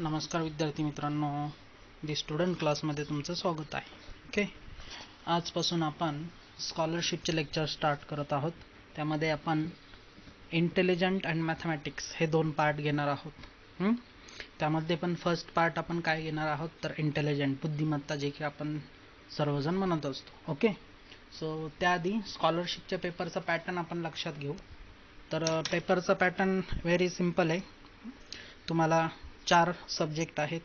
नमस्कार विद्यार्थी मित्रांनो, दी स्टुडंट क्लासमध्ये तुमचं स्वागत आहे. ओके, आजपासून आपण स्कॉलरशिपचे लेक्चर स्टार्ट करत आहोत. त्यामध्ये आपण इंटेलिजंट अँड मॅथमॅटिक्स हे दोन पार्ट घेणार आहोत. त्यामध्ये पण फर्स्ट पार्ट आपण काय घेणार आहोत तर इंटेलिजंट, बुद्धिमत्ता, जे की आपण सर्वजण म्हणत असतो. ओके, सो त्याआधी स्कॉलरशिपच्या पेपरचा पॅटर्न आपण लक्षात घेऊ. तर पेपरचा पॅटर्न व्हेरी सिम्पल आहे. तुम्हाला 4 सब्जेक्ट आहेत.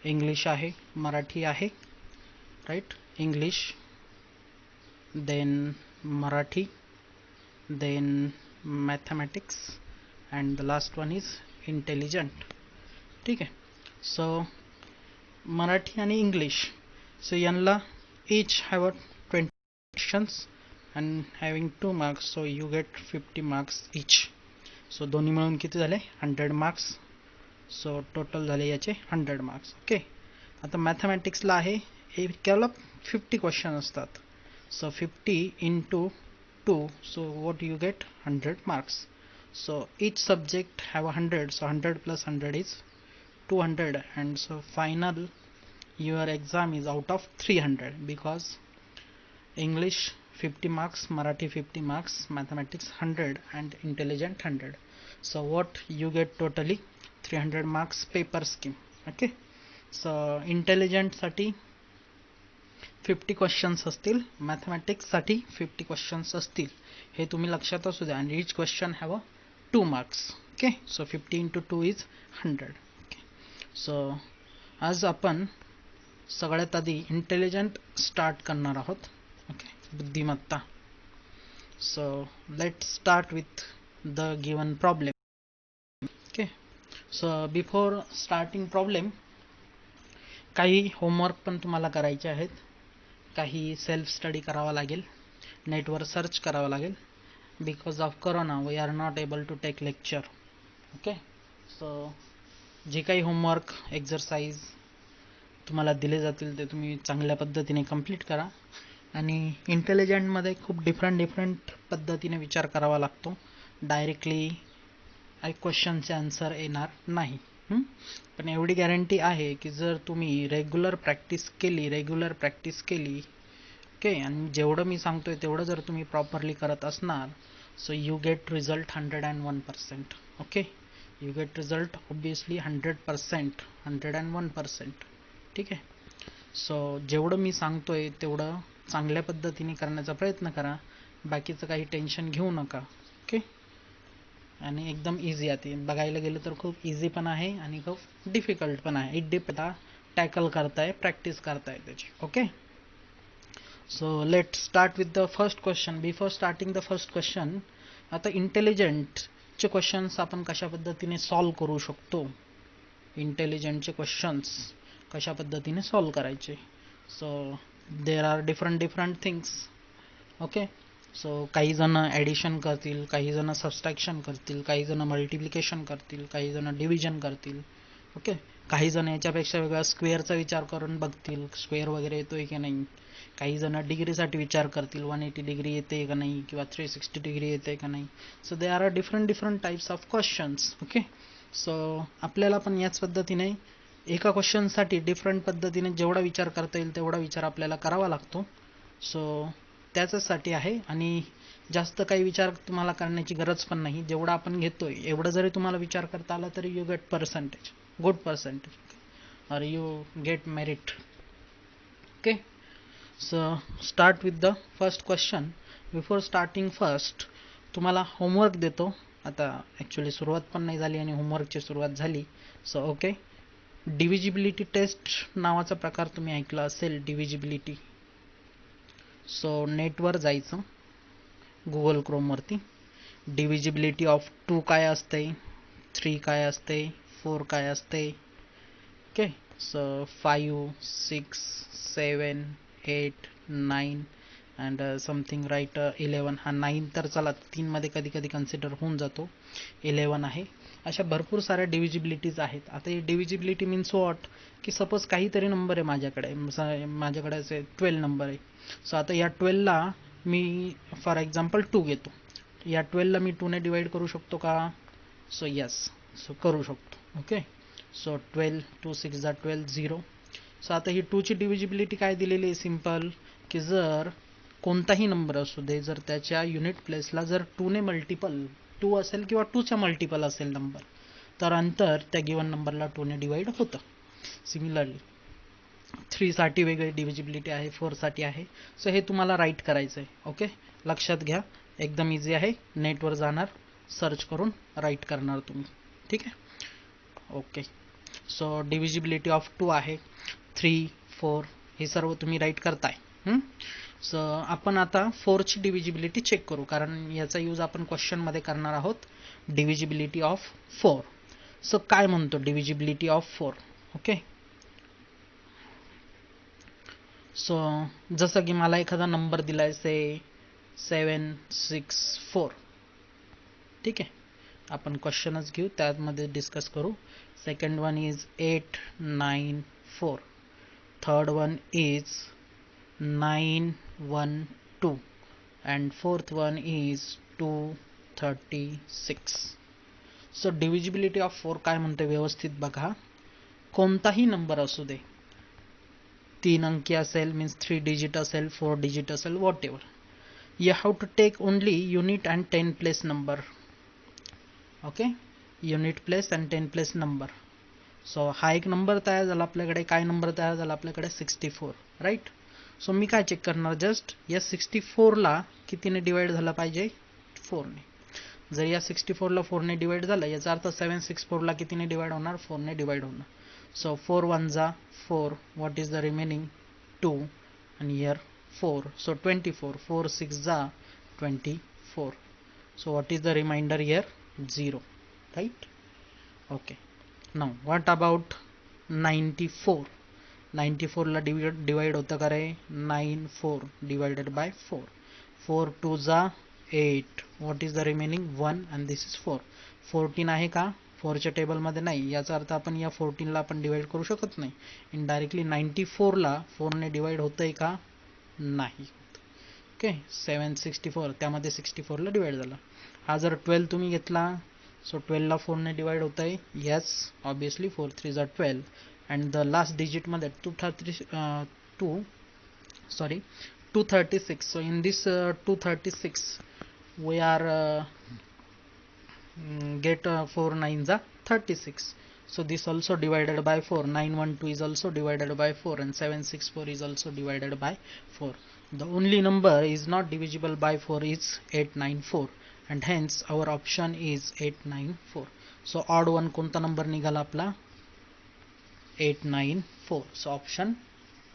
इंग्लिश आहे, मराठी आहे, right. English, then Marathi, then mathematics and the last one is intelligent. ठीक आहे. सो मराठी आणि इंग्लिश, सो यांना each have a 20 questions and having 2 marks, so you get 50 marks each. So दोन्ही मिळून किती झाले 100 मार्क्स. सो टोटल झाले याचे 100 मार्क्स. ओके, आता मॅथमॅटिक्सला आहे एकाला 50 क्वेश्चन असतात. So 50 into 2, so what you get 100 marks. So each subject have 100, so 100 plus 100 is 200, and so final your exam is out of 300 because English 50 marks, Marathi 50 marks, mathematics 100 and intelligent 100. So what you get totally 300 marks paper scheme. Okay, so intelligent साठी 50 questions असतील, mathematics साठी 50 questions असतील, हे तुम्ही लक्षात असू द्या. आणि each question have a 2 marks. Okay, so 50 into 2 is 100. Okay, so आज आपण सगळ्यात आधी इंटेलिजंट स्टार्ट करणार आहोत. ओके, बुद्धिमत्ता. So let start with the given problem. Okay, so before starting problem काही होमवर्क पण तुम्हाला करायचे आहेत. काही सेल्फ स्टडी करावा लागेल, नेटवर सर्च करावं लागेल. Because of corona we are not able to take lecture. Okay, so जे काही होमवर्क एक्झरसाइज तुम्हाला दिले जातील ते तुम्ही चांगल्या पद्धतीने कंप्लीट करा. आणि इंटेलिजंटमध्ये खूप डिफरंट पद्धतीने विचार करावा लागतो. डायरेक्टली क्वेश्चनचे आन्सर येणार नाही. पण एवढी गॅरंटी आहे की जर तुम्ही रेग्युलर प्रॅक्टिस केली, ओके, आणि जेवढं मी सांगतोय तेवढं जर तुम्ही प्रॉपरली करत असणार, so you get result 101%. Okay, you get result obviously 100%, 101%. ठीक आहे. सो जेवढं मी सांगतोय तेवढं चांगल्या पद्धतीने करण्याचा प्रयत्न करा. बाकीचं काही टेन्शन घेऊ नका. ओके, आणि एकदम इझी आहे. बघायला गेलं तर खूप इझी पण आहे आणि खूप डिफिकल्ट पण आहे. इट डिपेंड टॅकल करताय, प्रॅक्टिस करताय त्याची. Okay, so let start with the first question. Before starting the first question, आता इंटेलिजंटचे क्वेश्चन्स आपण कशा पद्धतीने सॉल्व करू शकतो, इंटेलिजंटचे क्वेश्चन्स कशा पद्धतीने सॉल्व करायचे. So there are different things. Okay, so काही जण ॲडिशन करतील, काही जण सबस्ट्रॅक्शन करतील, काही जण मल्टिप्लिकेशन करतील, काही जण डिव्हिजन करतील. ओके, काही जण याच्यापेक्षा वेगळा स्क्वेअरचा विचार करून बघतील, स्क्वेअर वगैरे येतोय की नाही. काही जण डिग्रीसाठी विचार करतील, 180 डिग्री येते का नाही, किंवा 360 डिग्री येते का नाही. So they are different types of questions. Okay, so आपल्याला पण याच पद्धतीने एका क्वेश्चनसाठी डिफरंट पद्धतीने जेवढा विचार करता येईल तेवढा विचार आपल्याला करावा लागतो. सो त्याच्यासाठी आहे. आणि जास्त काही विचार तुम्हाला करण्याची गरज पण नाही. जेवढा आपण घेतोय एवढं जरी तुम्हाला विचार करता आला तरी you get percentage, good percentage, और you get merit. Okay, so start with the first question. Before starting first तुम्हाला होमवर्क देतो. आता ॲक्च्युली सुरुवात पण नाही झाली आणि होमवर्कची सुरुवात झाली. सो ओके, डिव्हिजिबिलिटी टेस्ट नावाचा प्रकार तुम्ही ऐकला असेल, डिव्हिजिबिलिटी. सो नेटवर जायचं, गुगल क्रोमवरती. डिव्हिजिबिलिटी ऑफ 2 काय असते, 3 काय असते, 4 काय असते. Okay, so 5, 6, 7, 8, 9 and something right 11. हा 9 तर चला 3 मध्ये कधी कधी कन्सिडर होऊन जातो, 11 आहे. अशा भरपूर साऱ्या डिव्हिजिबिलिटीज आहेत. आता ही डिव्हिजिबिलिटी मीन्स वॉट, की सपोज काहीतरी नंबर आहे माझ्याकडे असे 12 नंबर आहे. सो आता या 12ला मी फॉर एक्झाम्पल 2 घेतो. या 12ला मी 2 ने डिवाइड करू शकतो का. सो यस, सो करू शकतो. ओके, सो 12 2 6 जा 12 0. सो आता ही 2 ची डिव्हिजिबिलिटी काय दिलेली आहे सिंपल, की जर कोणताही नंबर असू दे, जर त्याच्या युनिट प्लेसला जर 2 ने मल्टिपल 2 असेल किंवा 2 च्या मल्टिपल असेल नंबर, तर अंतर त्या गिवन नंबरला 2 ने डिवाइड होतं. सिमिलरली 3 साठी वेगळी डिव्हिजिबिलिटी आहे, 4 साठी आहे. सो हे तुम्हाला राईट करायचं आहे. ओके, लक्षात घ्या, एकदम इझी आहे. नेटवर जाणार, सर्च करून राईट करणार तुम्ही. ठीक आहे. ओके, सो डिव्हिजिबिलिटी ऑफ 2 आहे, 3 4 हे सर्व तुम्ही राईट करताय. सो आपण आता 4 ची डिव्हिजिबिलिटी चेक करू, कारण याचा यूज आपण क्वेश्चन मध्ये करणार आहोत. Divisibility of 4. सो काय म्हणतो डिव्हिजिबिलिटी ऑफ 4. ओके, सो जसं की मला एखादा नंबर दिलाय से 764. ठीक आहे, आपण क्वेश्चनच घेऊ, त्यामध्ये डिस्कस करू. Second one is 894. Third one is 912 and fourth one is 236. So divisibility of 4 काय म्हणते व्यवस्थित बघा. कोणताही नंबर असू दे, 3 अंकी असेल, मीन्स 3 डिजिट असेल, 4 डिजिट असेल, whatever, you have to take only unit and 10 place number. Okay, unit place and 10 place number. So हा एक नंबर तयार झाला आपल्याकडे. काय नंबर तयार झाला आपल्याकडे? 64. राईट. सो मी काय चेक करणार, जस्ट या 64ला कितीने डिवाइड झाला पाहिजे? 4 ने. जर या 64ला 4 ने डिवाइड झालं, याचा अर्थ 764ला कितीने डिवाइड होणार? 4 ने डिवाइड होणार. सो 4 1 जा 4, व्हॉट इज द रिमेनिंग? 2 आणि हियर 4. सो 24. 4 6 जा 24. So what is the remainder here? 0. Right. Okay, now what about 94. 94ला डिवाइड होतं का रे? 9 4 डिवाइडेड बाय 4. 4 2 जा 8. What is the remaining? 1 and this is 4. 14 आहे का? 4च्या टेबलमध्ये नाही. याचा अर्थ आपण या 14ला आपण डिवाइड करू शकत नाही. इनडायरेक्टली 94ला 4 ने डिवाइड होतंय का? नाही. ओके, 764 त्यामध्ये 64ला डिवाइड झाला. हा जर 12 तुम्ही घेतला, सो 12ला 4 ने डिवाइड होतंय. येस, ऑब्वियसली 4 3 जा 12 अँड द लास्ट डिजिट मध्ये 236. So in this 236 we are get 4 9s are 36. So this also divided by 4. 912 is also divided by 4 and 764 is also divided by 4. The only number is not divisible by 4 is 894 and hence our option is 894. So odd one कोणता number निघाला आपला? 894. So option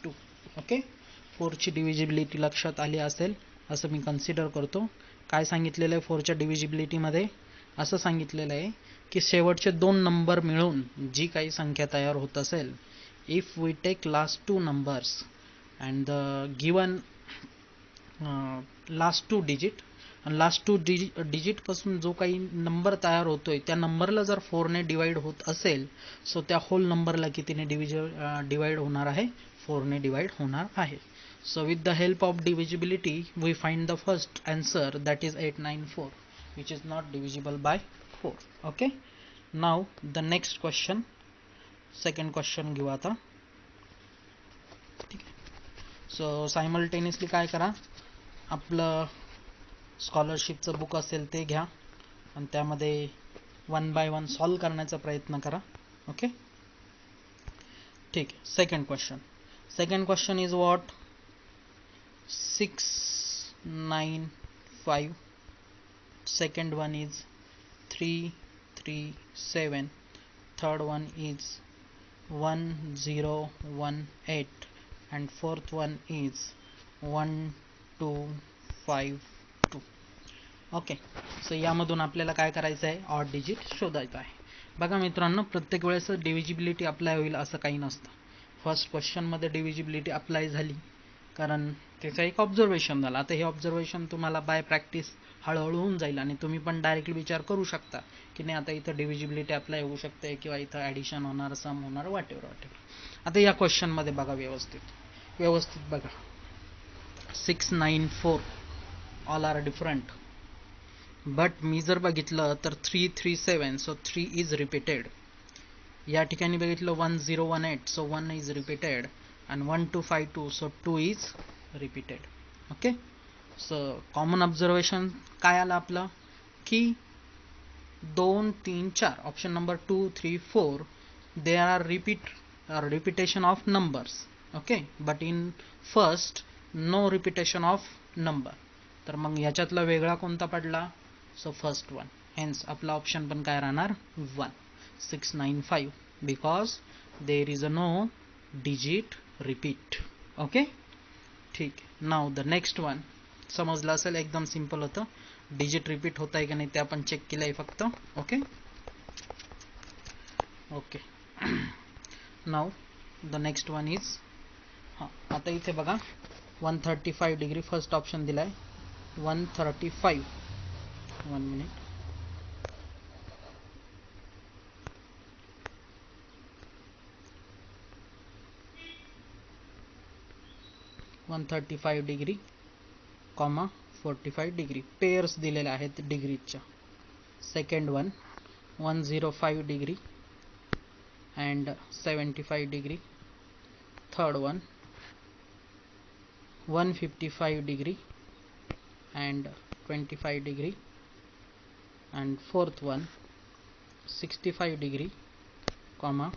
2. Okay, 4 ची divisibility लक्षात आली असेल असं मी consider करतो. काय सांगितलेलं आहे 4 च्या डिव्हिजिबिलिटी मध्ये? असं सांगितलेलं आहे की शेवटचे 2 नंबर मिळून जी काही संख्या तयार होत असेल, if we take last 2 numbers and the given last 2 digit, आणि लास्ट 2 डिजिट पासून जो काही नंबर तयार होतोय त्या नंबरला जर 4 ने डिवाइड होत असेल, सो त्या होल नंबरला कितीने डिवाइड होणार आहे? 4 ने डिवाइड होणार आहे. So with the help of divisibility we find the first answer, that is 894, which is not divisible by 4. Okay, now the next question, second question घेऊ आता. ठीक आहे. सो सायमल्टेनियसली काय करा, आपलं स्कॉलरशिपचं बुक असेल ते घ्या आणि त्यामध्ये 1 by 1 सॉल्व करण्याचा प्रयत्न करा. ओके, ठीक आहे. Second question is what? 695. Second one is 337. Third one is 1018 and fourth one is 1252. Okay, so यामधून आपल्याला काय करायचं आहे? ऑड डिजिट शोधायचा आहे. बघा मित्रांनो, प्रत्येक वेळेस डिव्हिजिबिलिटी अप्लाय होईल असं काही नसतं. फर्स्ट क्वेश्चनमध्ये डिव्हिजिबिलिटी अप्लाय झाली कारण त्याचा एक ऑब्झर्वेशन झाला. आता हे ऑब्झर्वेशन तुम्हाला बाय प्रॅक्टिस हळूहळू होऊन जाईल आणि तुम्ही पण डायरेक्टली विचार करू शकता की नाही आता इथं डिव्हिजिबिलिटी अप्लाय होऊ शकते किंवा इथं ॲडिशन होणार, सम होणार, वॉटेवर. आता या क्वेश्चनमध्ये बघा, व्यवस्थित बघा. 694 ऑल आर डिफरंट, बट मी जर बघितलं तर 337, सो 3 इज रिपीटेड. या ठिकाणी बघितलं 1018, so 1 is repeated, and 1252, so 2 is repeated. Okay, so common observation काय आलं आपलं की 2 3 4 option number 2 3 4 they are repetition of numbers. Okay, but in first no repetition of number. तर मग याच्यातला वेगळा कोणता पडला? So first one. हेन्स आपला ऑप्शन पण काय राहणार? 1 695, because there is a no digit repeat. Okay, ठीक. Now the next one. समजलं असेल, एकदम सिंपल होतं. डिजिट रिपीट होत आहे का नाही ते आपण चेक केलं आहे फक्त. Okay okay. Now the next one is, हां आता इथे बघा 135 डिग्री फर्स्ट ऑप्शन दिला आहे. 135, 1 minute. 135 degree comma 45 degree pairs दिलेले आहेत डिग्रीच्या. Second one 105 degree and 75 degree. Third one 155 degree and 25 degree, and fourth one 65 degree comma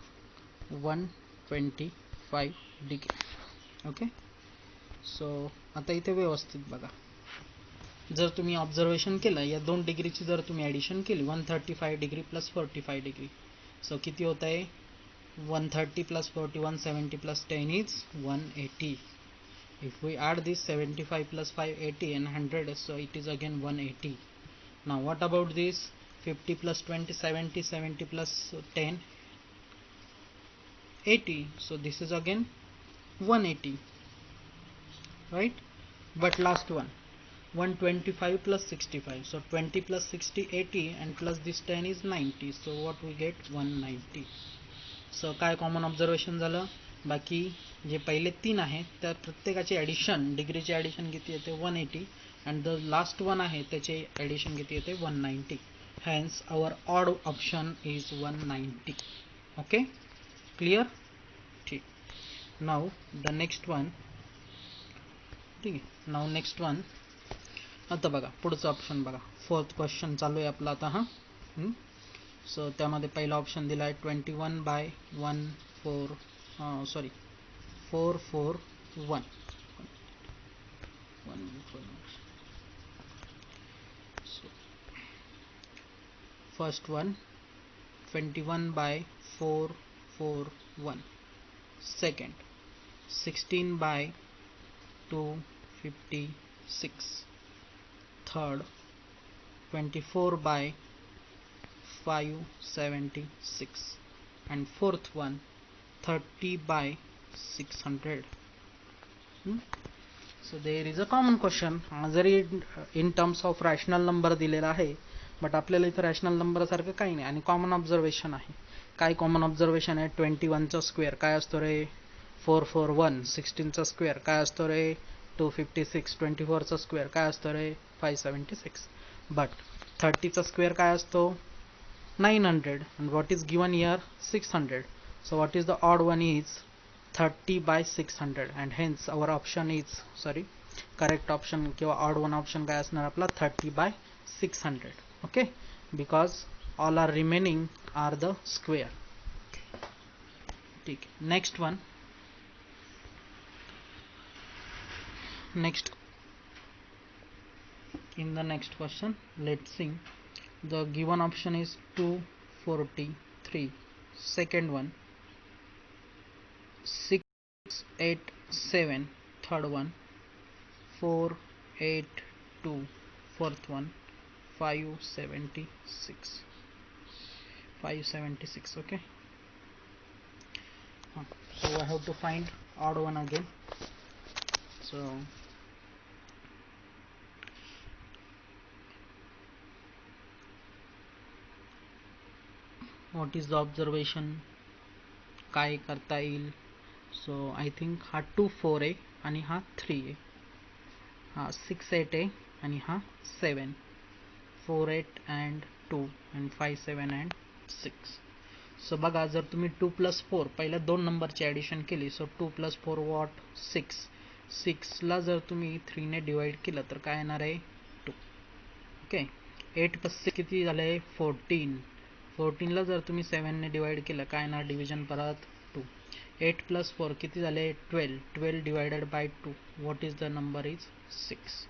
125 degree. Okay, so आता इथे व्यवस्थित बघा. जर तुम्ही ऑब्झर्वेशन केलं या 2 डिग्रीची जर तुम्ही ॲडिशन केली 135 डिग्री प्लस 45 डिग्री, सो किती होत आहे? 130 plus 40 170 plus 10 is 180. If we add this 75 plus 580 and 100, so it is again 180. Now what about this 50 plus 20 70, 70 plus 10 80, so this is again 180, right? But last one 125 plus 65, so 20 plus 60 80 and plus this 10 is 90, so what we get 190. So काय common observation झालं? बाकी जे पहिले 3 आहेत त्या प्रत्येकाचे addition, डिग्रीचे addition किती येते? 180, अँड द लास्ट वन आहे त्याचे ॲडिशन किती येते? 190. Hence our odd option is 190. Okay, clear? ठीक. Now the next one. ठीक आहे, नाव नेक्स्ट वन. आता बघा पुढचं ऑप्शन बघा. फोर्थ क्वेश्चन चालू आहे आपला आता. हां, सो त्यामध्ये पहिला ऑप्शन दिला आहे 21/441. So first one 21/441. Second 16/256. Third 24/576, and fourth one 30/600. So there is a common question. जरी in terms of rational number दिलेला आहे, बट आपल्याला इथं रॅशनल नंबर सारखं काही नाही आणि कॉमन ऑब्झर्वेशन आहे. काय कॉमन ऑब्झर्वेशन आहे? 21चा स्क्वेअर काय असतो रे? 441. 16चा स्क्वेअर काय असतो रे? 256. 24चा स्क्वेअर काय असतो रे? 576. बट 30चा स्क्वेअर काय असतो? 900. and what is given here? 600. so what is the odd one is 30/600, and hence our option is, correct option किंवा odd one option काय असणार आपला? 30/600. okay, because all are remaining are the square. ठीक. next one. Next, in the next question, let's see. The given option is 243. Second one 687. Third one 482. Fourth one 576. Okay, so I have to find odd one again. So what is the observation? काय करता येईल? So I think हा 24 आहे आणि हा 3 आहे. हा 68 आहे आणि हा 7. 48 and 2 and 57 and 6. सो बघा, जर तुम्ही 2 + 4 पहिल्या दोन नंबरची ॲडिशन केली, सो 2 + 4 वॉट 6. 6ला जर तुम्ही 3 ने डिवाइड केलं तर काय येणार आहे 2. ओके. 8 + 6 किती झाले 14. 14ला जर तुम्ही 7 ने डिवाइड केलं काय येणार डिव्हिजन परत 2. 8 + 4 किती झाले 12. 12 divided by 2 what is the number is 6.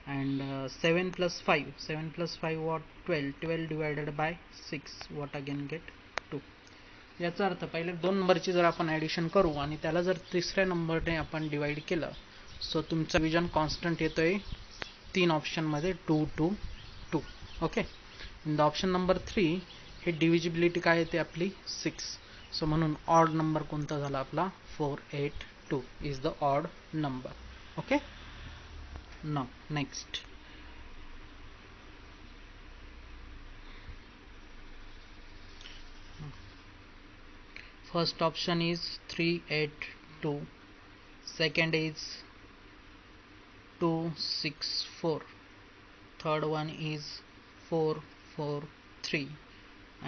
And 7 + 5 7 + 5 what 12. 12 divided by 6 what again get 2. याचा अर्थ पहिले दोन नंबरची जर आपण ॲडिशन करू आणि त्याला जर तिसऱ्या नंबरने आपण डिवाइड केलं, सो तुमचा डिव्हिजन कॉन्स्टंट येतोय 3 ऑप्शनमध्ये 2 2 2. Okay. In the option number 3 हे डिव्हिजिबिलिटी काय येते आपली 6. सो म्हणून ऑड नंबर कोणता झाला आपला 482 is the odd number. Okay. Now next. First option is 382. Second is 264. Third one is 443.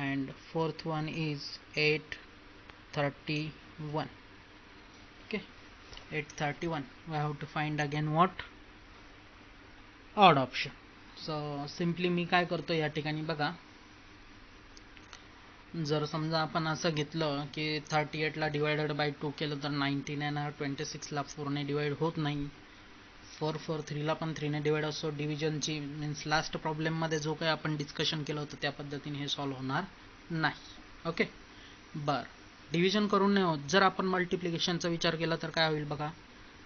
And fourth one is 831. Okay, 831. We have to find again what? Odd option. So simply मी काय करतो या ठिकाणी बघा, जर समजा आपण असं घेतलं की 38ला डिवायडेड बाय 2 केलं तर 19 येणार. 26ला 4 ने डिवाइड होत नाही. 443ला पण 3 ने डिवाइड असो. डिव्हिजनची मीन्स लास्ट प्रॉब्लेममध्ये जो काही आपण डिस्कशन केलं होतं त्या पद्धतीने हे सॉल्व्ह होणार नाही. ओके. बरं, डिव्हिजन करून नाही होत. जर आपण मल्टिप्लिकेशनचा विचार केला तर काय होईल बघा,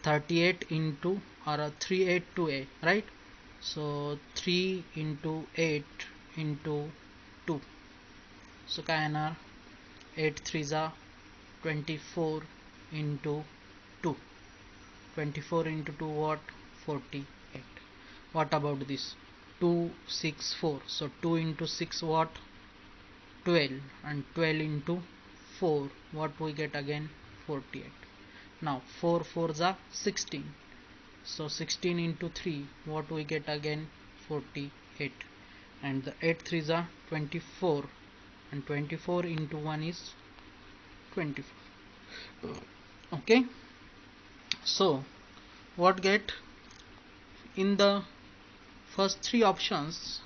38 इंटू और 382 right. So 3 into 8 into 2. So काय येणार 8 3 जा 24 into 2. 24 into 2 what 48. what about this 264. so 2 into 6 what 12 and 12 into 4 what we get again 48. now 4 4 जा 16. so 16 into 3 what we get again 48. and the 8 3 जा 24 and 24 into 1 is 24. okay, so what get in the first three options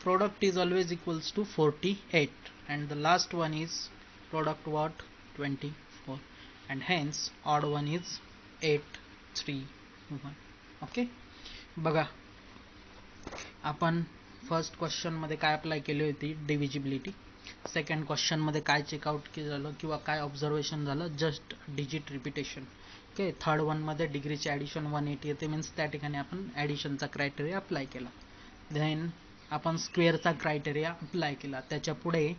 product is always equals to 48 and the last one is product what 24 and hence odd one is 831. okay, बघा आपण first question मध्ये काय apply केली होती divisibility. Second question मध्ये काय checkout केलं झालं किंवा काय ऑब्झर्वेशन झालं just digit repetition. Okay. Third one मध्ये डिग्रीची ॲडिशन 180 येते मीन्स त्या ठिकाणी आपण ॲडिशनचा क्रायटेरिया अप्लाय केला. देन आपण स्क्वेअरचा क्रायटेरिया अप्लाय केला. त्याच्या पुढे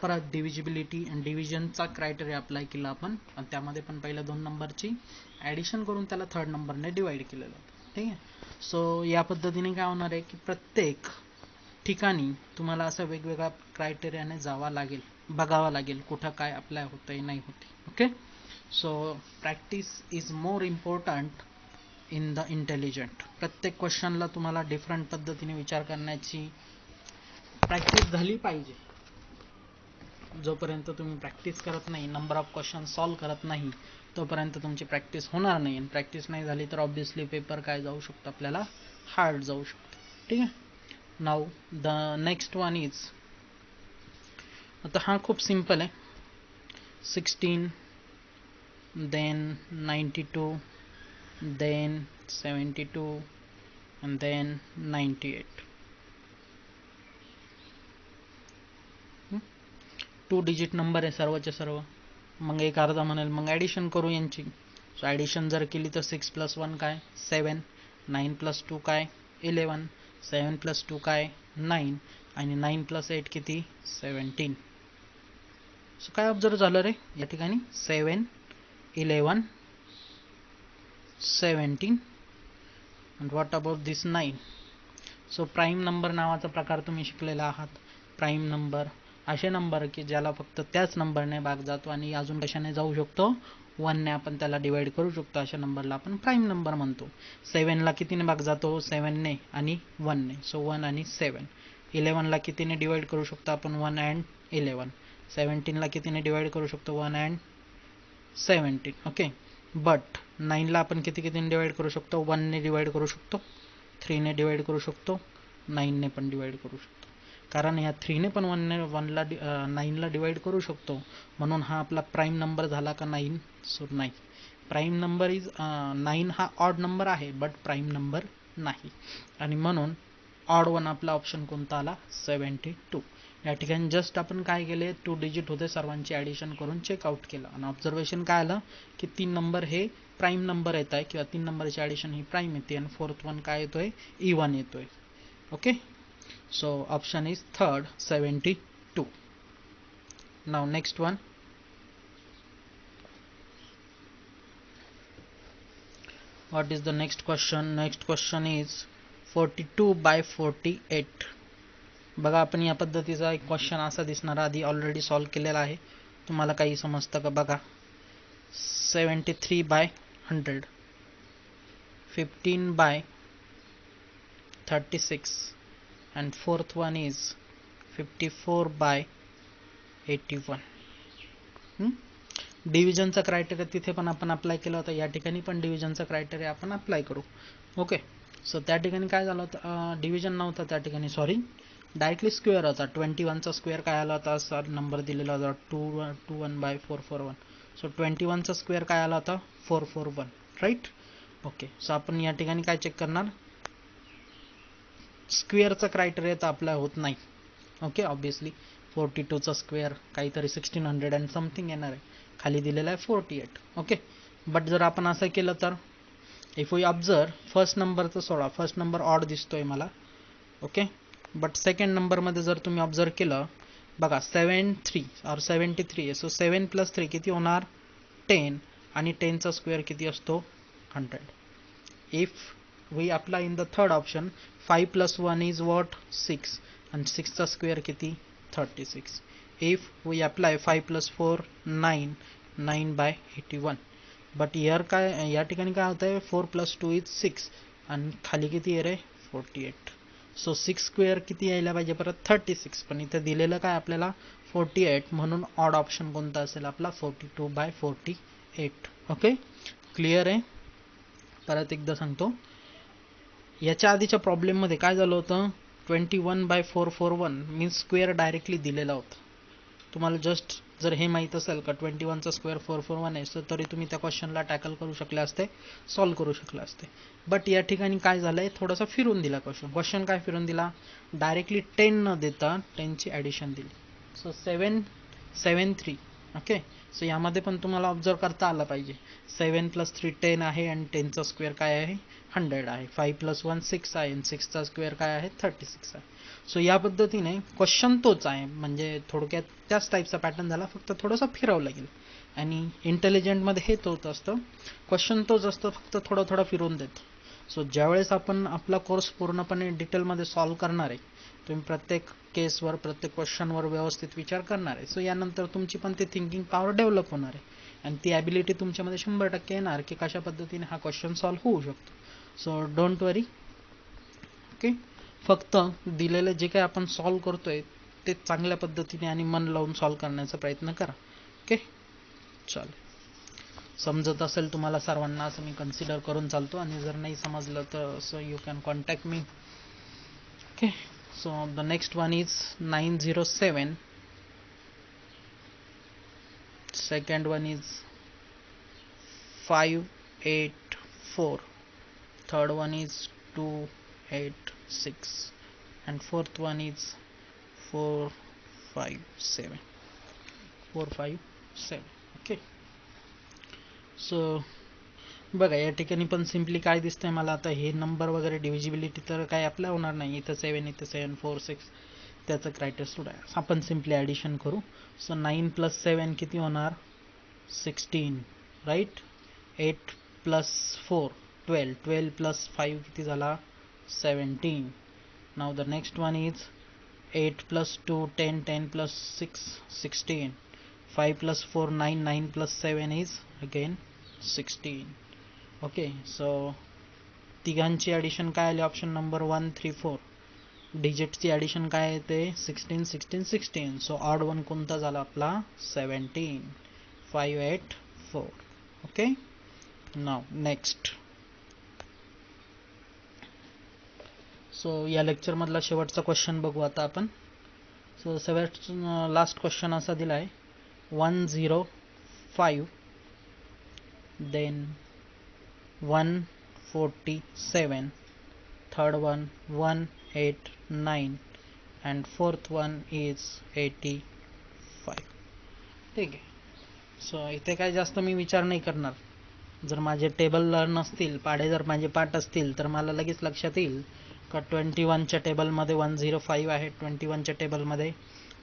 परत डिव्हिजिबिलिटी आणि डिव्हिजनचा क्रायटेरिया अप्लाय केला आपण आणि त्यामध्ये पण पहिल्या दोन नंबरची ॲडिशन करून त्याला थर्ड नंबरने डिवाइड केलेलं होतं. ठीक आहे. सो या पद्धतीने काय होणार आहे की प्रत्येक ठिकाणी तुम्हाला असं वेगवेगळ्या क्रायटेरियाने जावा लागेल, बघावं लागेल कुठं काय अप्लाय होतंय नाही होते. Okay. So practice is more important in the intelligent. प्रत्येक क्वेश्चनला तुम्हाला डिफरंट पद्धतीने विचार करण्याची प्रॅक्टिस झाली पाहिजे. जोपर्यंत तुम्ही प्रॅक्टिस करत नाही, नंबर ऑफ क्वेश्चन सॉल्व्ह करत नाही, तोपर्यंत तुमची प्रॅक्टिस होणार नाही. आणि प्रॅक्टिस नाही झाली तर ऑब्व्हियसली पेपर काय जाऊ शकतो आपल्याला हार्ड जाऊ शकतो. ठीक आहे. Now the next one is, आता हा खूप सिंपल आहे. 16 then 92 then 72 and then 98. 2 digit number आहे सर्वचे सर्व. मग एक अर्धा म्हणाल मग ॲडिशन करू यांची. सो ॲडिशन जर केली तर 6 + 1 काय 7, 9 + 2 काय 11, 7 + 2 काय 9 आणि 9 + 8 किती 17. सो काय ऑब्झर्व झालं रे या ठिकाणी 7, 11, 17 and what about this 9. So prime number नावाचा प्रकार तुम्ही शिकलेला आहात. प्राईम नंबर असे नंबर की ज्याला फक्त त्याच नंबरने भाग जातो आणि अजून कशाने जाऊ शकतो 1 ने आपण त्याला डिवाइड करू शकतो. अशा नंबरला आपण प्राईम नंबर म्हणतो. 7ला कितीने भाग जातो 7 ने आणि 1 ने. सो 1 आणि 7 11ला कितीने डिवाइड करू शकतो आपण 1 and 11. 17ला कितीने डिवाइड करू शकतो 1 and 17. ओके, बट 9ला आपण कितीने डिवाइड करू शकतो 1 ने डिवाइड करू शकतो, 3 ने डिवाइड करू शकतो, 9 ने पण डिवाइड करू शकतो. कारण या 3 ने पण 9 ला डिवाइड करू शकतो, म्हणून हा आपला प्राईम नंबर झाला का 9. सो नाही, प्राईम नंबर इज 9 हा ऑड नंबर आहे बट प्राईम नंबर नाही, आणि म्हणून ऑड वन आपला ऑप्शन कोणता आला 72. या ठिकाणी जस्ट आपण काय केले 2 डिजिट होते सर्वांची ॲडिशन करून चेकआउट केलं आणि ऑब्झर्वेशन काय आलं की 3 नंबर हे प्राईम नंबर येत आहे किंवा 3 नंबरची ॲडिशन ही प्राईम येते आणि फोर्थ वन काय येतोय इवन येतोय. Okay, so option is third 72. Now next one, what is the next question? Next question is 42 by 48. बघा आपण या पद्धतीचा एक क्वेश्चन असा दिसणार आधी ऑलरेडी सॉल्व केलेला आहे, तुम्हाला काही समजतं का बघा. 73 by 100, 15 by 36 and fourth one is 54 by 81. डिव्हिजनचा criteria तिथे पण आपण अप्लाय केला होता, या ठिकाणी पण डिव्हिजनचा क्रायटेरिया आपण अप्लाय करू. ओके, सो त्या ठिकाणी काय झालं होतं, डिव्हिजन नव्हतं त्या ठिकाणी, सॉरी, डायरेक्टली स्क्वेअर होता. 21चा स्क्वेअर काय आला होता, असा नंबर दिलेला होता 221 by 441. सो 21चा स्क्वेअर काय आला होता 441, राईट. ओके, सो आपण या ठिकाणी काय चेक करणार, स्क्वेअरचा क्रायटेरिया तर अप्लाय होत नाही. ओके, ऑब्विसली 42चा स्क्वेअर काहीतरी 1600 अँड समथिंग येणार आहे, खाली दिलेला आहे 48. ओके, बट जर आपण असं केलं तर इफ वी ऑब्झर्व फर्स्ट नंबरचं सोडा, फर्स्ट नंबर ऑड दिसतोय मला. ओके, बट सेकंड नंबरमध्ये जर तुम्ही ऑब्झर्व केलं बघा 73 और 73 आहे, सो 7 + 3 किती होणार 10 आणि 10चा स्क्वेअर किती असतो 100. If we apply in the third option 5 + 1 is what 6 and 6 चा स्क्वेअर किती 36. if we apply 5 + 4 9, 9 by 81. But काय या ठिकाणी काय होत आहे 4 + 2 is 6 आणि खाली किती आहे रे 48. सो 6 स्क्वेअर किती यायला पाहिजे परत 36, पण इथे दिलेलं काय आपल्याला 48, म्हणून ऑड ऑप्शन कोणता असेल आपला 42 by 48. ओके, क्लिअर आहे. परत एकदा सांगतो, याच्या आधीच्या प्रॉब्लेममध्ये काय झालं होतं 21 by 441 मीन्स स्क्वेअर डायरेक्टली दिलेला होता. तुम्हाला जस्ट जर हे माहीत असेल का 21चा स्क्वेअर 441 आहे, तरी तुम्ही त्या क्वेश्चनला टॅकल करू शकले असते, सॉल्व करू शकले असते. बट या ठिकाणी काय झालंय थोडासा फिरून दिला क्वेश्चन काय फिरून दिला, डायरेक्टली 10 न देता 10ची ॲडिशन दिली. सो 773. ओके, सो यामध्ये पण तुम्हाला ऑब्झर्व करता आलं पाहिजे 7 + 3 10 आहे आणि 10चा स्क्वेअर काय आहे 100 आहे. 5 + 1 6 आहे आणि 6चा स्क्वेअर काय आहे 36 आहे. सो या पद्धतीने क्वेश्चन तोच आहे, म्हणजे थोडक्यात त्याच टाईपचा पॅटर्न झाला, फक्त थोडंसं फिरवलं गेलं. आणि इंटेलिजंटमध्ये हे तोच असतं, क्वेश्चन तोच असतं, फक्त थोडं थोडं फिरवून देतो. सो ज्यावेळेस आपण आपला कोर्स पूर्णपणे डिटेलमध्ये सॉल्व करणार आहे, तुम्ही प्रत्येक केसवर प्रत्येक क्वेश्चनवर व्यवस्थित विचार करणार आहे, सो यानंतर तुमची पण ती थिंकिंग पॉवर डेव्हलप होणार आहे आणि ती ॲबिलिटी तुमच्यामध्ये 100% येणार की कशा पद्धतीने हा क्वेश्चन सॉल्व होऊ शकतो. So don't worry. ओके, फक्त दिलेलं जे काही आपण सॉल्व करतोय ते चांगल्या पद्धतीने आणि मन लावून सॉल्व करण्याचा प्रयत्न करा. ओके, चालेल. समजत असेल तुम्हाला सर्वांना असं मी कन्सिडर करून चालतो, आणि जर नाही समजलं तर so you can contact me. Okay, so the next one is 907. Second one is 584. Third one is 286 and fourth one is 457. Okay, so बघा या ठिकाणी पण सिम्पली काय दिसतंय मला आता, हे नंबर वगैरे डिव्हिजिबिलिटी तर काय अप्लाय होणार नाही, इथं 7 इथं 7 4 6 त्याचं क्रायटेरिया सुद्धा आहे. आपण सिम्पली ॲडिशन करू. सो 9 + 7 किती होणार 16, राईट. 8 + 4 12, 12 + 5 किती झाला 17. नाव the next one is 8 + 2 10, 10 + 6 16, 5 + 4 9, 9 + 7 is again 16. Okay, so तिघांची ॲडिशन काय आली ऑप्शन नंबर 1 3 4. डिजिटची ॲडिशन काय आहे ते 16 16 16. सो ऑड वन कोणता झाला आपला 17. 5 8 4. ओके. नाव नेक्स्ट. सो या लेक्चर मधला शेवटचा क्वेश्चन बघू आता आपण. सो लास्ट क्वेश्चन असा दिला आहे 105 then 147, third one 189 and fourth one is 85. ठीक आहे. सो इथे काय जास्त मी विचार नाही करणार. जर माझे टेबल नसतील, पाढे जर माझे पाठ असतील तर मला लगेच लक्षात येईल का 21च्या टेबलमध्ये 105 आहे, 21च्या टेबलमध्ये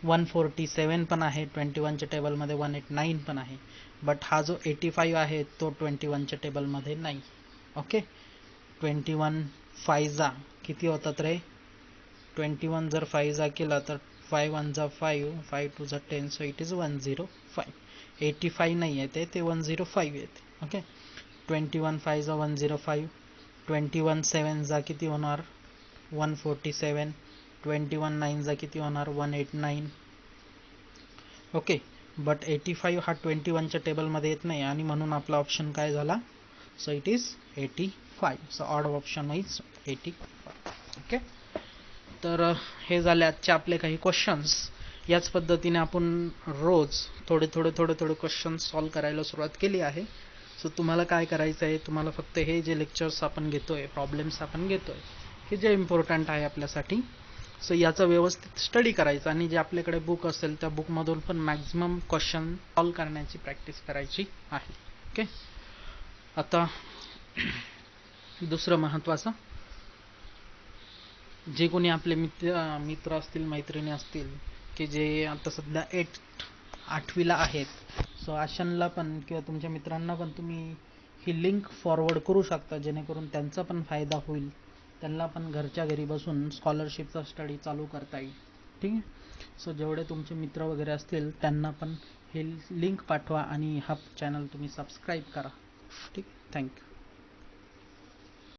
147 पण आहे, 21च्या टेबलमध्ये 189 पण आहे. बट हा जो 85 आहे तो 21च्या टेबलमध्ये नाही. ओके. 21 5 जा किती होतात रे? 21 जर 5 जा केला तर 5 1 जा 5, 5 2 जा 10, सो इट इज 105. 85 नाही येते, ते 105 येते. ओके. 21 5 जा 105, 21 7 जा किती होणार 147, 21 9 जा किती होणार 189. ओके. बट 85 हा 21च्या टेबलमध्ये येत नाही आणि म्हणून आपला ऑप्शन काय झाला? So it is 85. So odd option is 85. Okay. तर हे झाले आजचे आपले काही क्वेश्चन्स. याच पद्धतीने आपण रोज थोडे क्वेश्चन्स सॉल्व्ह करायला सुरुवात केली आहे. सो तुम्हाला काय करायचं आहे, तुम्हाला फक्त हे जे लेक्चर्स आपण घेतोय, प्रॉब्लेम्स आपण घेतोय, हे जे इम्पॉर्टंट आहे आपल्यासाठी, सो याचा व्यवस्थित स्टडी करायचा आणि जे आपल्याकडे बुक असेल त्या बुकमधून पण मॅक्झिमम क्वेश्चन सॉल्व्ह करण्याची प्रॅक्टिस करायची आहे. ओके. आता दुसरं महत्त्वाचं, जे कोणी आपले मित्र असतील, मैत्रिणी असतील की जे आता सध्या 8वीला आहेत, सो अशांना पण किंवा तुमच्या मित्रांना पण तुम्ही ही लिंक फॉरवर्ड करू शकता, जेणेकरून त्यांचा पण फायदा होईल, त्यांना पण घरच्या घरी बसून स्कॉलरशिपचा स्टडी चालू करता येईल. ठीक आहे. सो जेवढे तुमचे मित्र वगैरे असतील त्यांना पण हे लिंक पाठवा आणि हा चॅनल तुम्ही सबस्क्राईब करा. ठीक. थँक्यू.